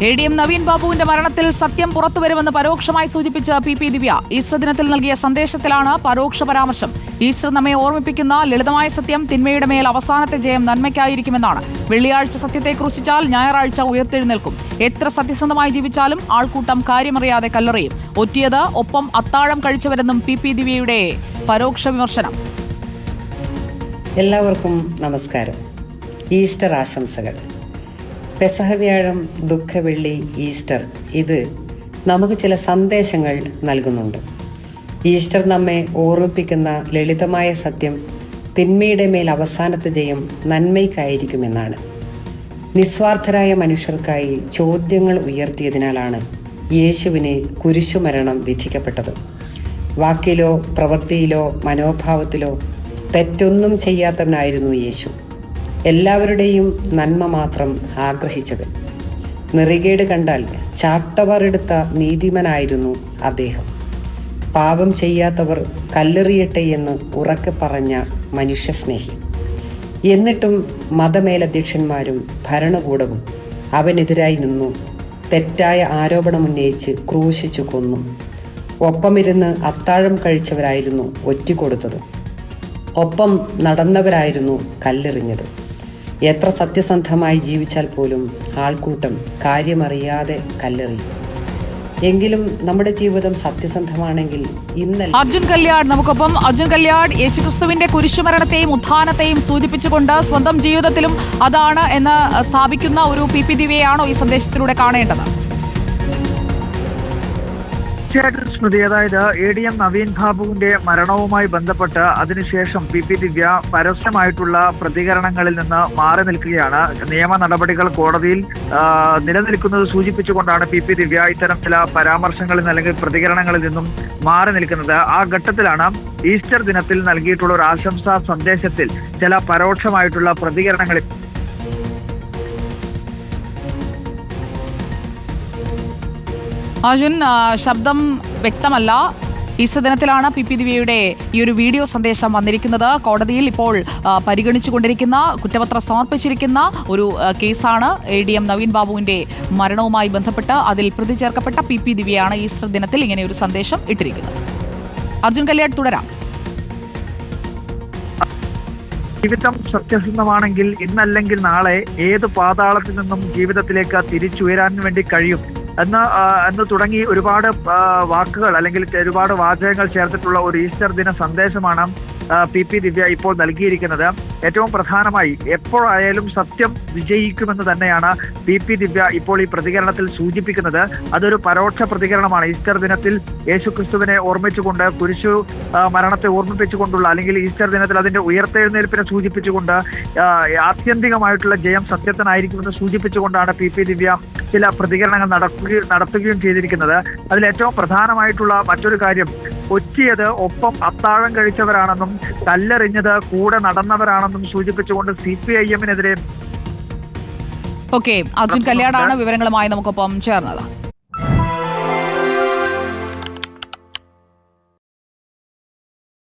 ADM Naveen ബാബുവിന്റെ മരണത്തിൽ സത്യം പുറത്തുവരുമെന്ന് പരോക്ഷമായി സൂചിപ്പിച്ച പി ദിവ്യ ഈസ്റ്റർ ദിനത്തിൽ നൽകിയ സന്ദേശത്തിലാണ് പരോക്ഷ പരാമർശം. ഈസ്റ്റർ നമ്മെ ഓർമ്മിപ്പിക്കുന്ന ലളിതമായ സത്യം തിന്മയുടെ മേൽ അവസാനത്തെ ജയം നന്മയ്ക്കായിരിക്കുമെന്നാണ്. വെള്ളിയാഴ്ച സത്യത്തെ ക്രൂശിച്ചാൽ ഞായറാഴ്ച ഉയർത്തെഴുന്നേൽക്കും. എത്ര സത്യസന്ധമായി ജീവിച്ചാലും ആൾക്കൂട്ടം കാര്യമറിയാതെ കല്ലെറിയും. ഒറ്റിയത് ഒപ്പം അത്താഴം കഴിച്ചവരെന്നും പി ദിവ്യയുടെ പരോക്ഷ വിമർശനം. എല്ലാവർക്കും നമസ്കാരം. ഈസ്റ്റർ ആശംസകൾ. പെസഹ വ്യാഴം, ദുഃഖവെള്ളി, ഈസ്റ്റർ ഇത് നമുക്ക് ചില സന്ദേശങ്ങൾ നൽകുന്നുണ്ട്. ഈസ്റ്റർ നമ്മെ ഓർമ്മിപ്പിക്കുന്ന ലളിതമായ സത്യം തിന്മയുടെ മേൽ അവസാനത്തെ ജയം നന്മയ്ക്കായിരിക്കുമെന്നാണ്. നിസ്വാർത്ഥരായ മനുഷ്യർക്കായി ചോദ്യങ്ങൾ ഉയർത്തിയതിനാലാണ് യേശുവിന് കുരിശുമരണം വിധിക്കപ്പെട്ടത്. വാക്കിലോ പ്രവൃത്തിയിലോ മനോഭാവത്തിലോ തെറ്റൊന്നും ചെയ്യാത്തവനായിരുന്നു യേശു. എല്ലാവരുടെയും നന്മ മാത്രം ആഗ്രഹിച്ചത്. നെറികേട് കണ്ടാൽ ചാട്ടവാറെടുത്ത നീതിമാനായിരുന്നു അദ്ദേഹം. പാപം ചെയ്യാത്തവർ കല്ലെറിയട്ടെ എന്ന് ഉറക്കെ പറഞ്ഞ മനുഷ്യസ്നേഹി. എന്നിട്ടും മതമേലധ്യക്ഷന്മാരും ഭരണകൂടവും അവനെതിരായി നിന്നു. തെറ്റായ ആരോപണമുന്നയിച്ച് ക്രൂശിച്ചു കൊന്നു. ഒപ്പമിരുന്ന് അത്താഴം കഴിച്ചവരായിരുന്നു ഒറ്റിക്കൊടുത്തത്. ഒപ്പം നടന്നവരായിരുന്നു കല്ലെറിഞ്ഞത്. എത്ര സത്യസന്ധമായി ജീവിച്ചാൽ പോലും ആൾക്കൂട്ടം കാര്യമറിയാതെ കല്ലെറിയും. എങ്കിലും നമ്മുടെ ജീവിതം സത്യസന്ധമാണെങ്കിൽ ഇന്നലെ. അർജുൻ കല്യാട് നമുക്കൊപ്പം. അർജുൻ കല്യാട്, യേശുക്രിസ്തുവിന്റെ കുരിശുമരണത്തെയും ഉത്ഥാനത്തെയും സൂചിപ്പിച്ചുകൊണ്ട് സ്വന്തം ജീവിതത്തിലും അതാണ് എന്ന് സ്ഥാപിക്കുന്ന ഒരു പി ദിവ്യയാണോ ഈ സന്ദേശത്തിലൂടെ കാണേണ്ടത്? സ്മൃതി, അതായത് ADM നവീൻ ബാബുവിന്റെ മരണവുമായി ബന്ധപ്പെട്ട് അതിനുശേഷം പി ദിവ്യ പരസ്യമായിട്ടുള്ള പ്രതികരണങ്ങളിൽ നിന്ന് മാറി നിൽക്കുകയാണ്. നിയമ നടപടികൾ കോടതിയിൽ നിലനിൽക്കുന്നത് സൂചിപ്പിച്ചുകൊണ്ടാണ് പി ദിവ്യ ഇത്തരം ചില പരാമർശങ്ങളിൽ നിന്ന് അല്ലെങ്കിൽ പ്രതികരണങ്ങളിൽ നിന്നും മാറി നിൽക്കുന്നത്. ആ ഘട്ടത്തിലാണ് ഈസ്റ്റർ ദിനത്തിൽ നൽകിയിട്ടുള്ള ഒരു ആശംസാ സന്ദേശത്തിൽ ചില പരോക്ഷമായിട്ടുള്ള പ്രതികരണങ്ങളിൽ അർജുൻ, ശബ്ദം വ്യക്തമല്ല. ഈസ്റ്റർ ദിനത്തിലാണ് പി ദിവ്യയുടെ ഈ ഒരു വീഡിയോ സന്ദേശം വന്നിരിക്കുന്നത്. കോടതിയിൽ ഇപ്പോൾ പരിഗണിച്ചുകൊണ്ടിരിക്കുന്ന, കുറ്റപത്രം സമർപ്പിച്ചിരിക്കുന്ന ഒരു കേസാണ് ADM നവീൻ ബാബുവിന്റെ മരണവുമായി ബന്ധപ്പെട്ട് അതിൽ പ്രതി ചേർക്കപ്പെട്ട പി ദിവ്യയാണ് ഈസ്റ്റർ ദിനത്തിൽ ഇങ്ങനെ ഒരു സന്ദേശം ഇട്ടിരിക്കുന്നത്. അർജുൻ കല്യാട്, തുടരാം. ജീവിതം സത്യസന്ധമാണെങ്കിൽ ഇന്നല്ലെങ്കിൽ നാളെ ഏത് പാതാളത്തിൽ നിന്നും ജീവിതത്തിലേക്ക് തിരിച്ചുയരാൻ വേണ്ടി കഴിയും എന്ന് തുടങ്ങി ഒരുപാട് വാക്കുകൾ അല്ലെങ്കിൽ ഒരുപാട് വാചകങ്ങൾ ചേർത്തിട്ടുള്ള ഒരു ഈസ്റ്റർ ദിന സന്ദേശമാണ് പി ദിവ്യ ഇപ്പോൾ നൽകിയിരിക്കുന്നത്. ഏറ്റവും പ്രധാനമായി എപ്പോഴായാലും സത്യം വിജയിക്കുമെന്ന് തന്നെയാണ് പി ദിവ്യ ഇപ്പോൾ ഈ പ്രതികരണത്തിൽ സൂചിപ്പിക്കുന്നത്. അതൊരു പരോക്ഷ പ്രതികരണമാണ്. ഈസ്റ്റർ ദിനത്തിൽ യേശുക്രിസ്തുവിനെ ഓർമ്മിച്ചുകൊണ്ട്, കുരിശു മരണത്തെ ഓർമ്മിപ്പിച്ചുകൊണ്ടുള്ള അല്ലെങ്കിൽ ഈസ്റ്റർ ദിനത്തിൽ അതിന്റെ ഉയർത്തെഴുന്നേൽപ്പിനെ സൂചിപ്പിച്ചുകൊണ്ട് ആത്യന്തികമായിട്ടുള്ള ജയം സത്യത്തിനായിരിക്കുമെന്ന് സൂചിപ്പിച്ചുകൊണ്ടാണ് പി ദിവ്യ ചില പ്രതികരണങ്ങൾ നടത്തുകയും ചെയ്തിരിക്കുന്നത്. അതിലേറ്റവും പ്രധാനമായിട്ടുള്ള മറ്റൊരു കാര്യം, ഒറ്റിയത് ഒപ്പം അത്താഴം കഴിച്ചവരാണെന്നും കല്ലെറിഞ്ഞത് കൂടെ നടന്നവരാണെന്നും സൂചിപ്പിച്ചുകൊണ്ട് CPIM-നെതിരെ. ഓക്കെ, അർജുൻ കല്യാടാണ് വിവരങ്ങളുമായി നമുക്കൊപ്പം ചേർന്നത്.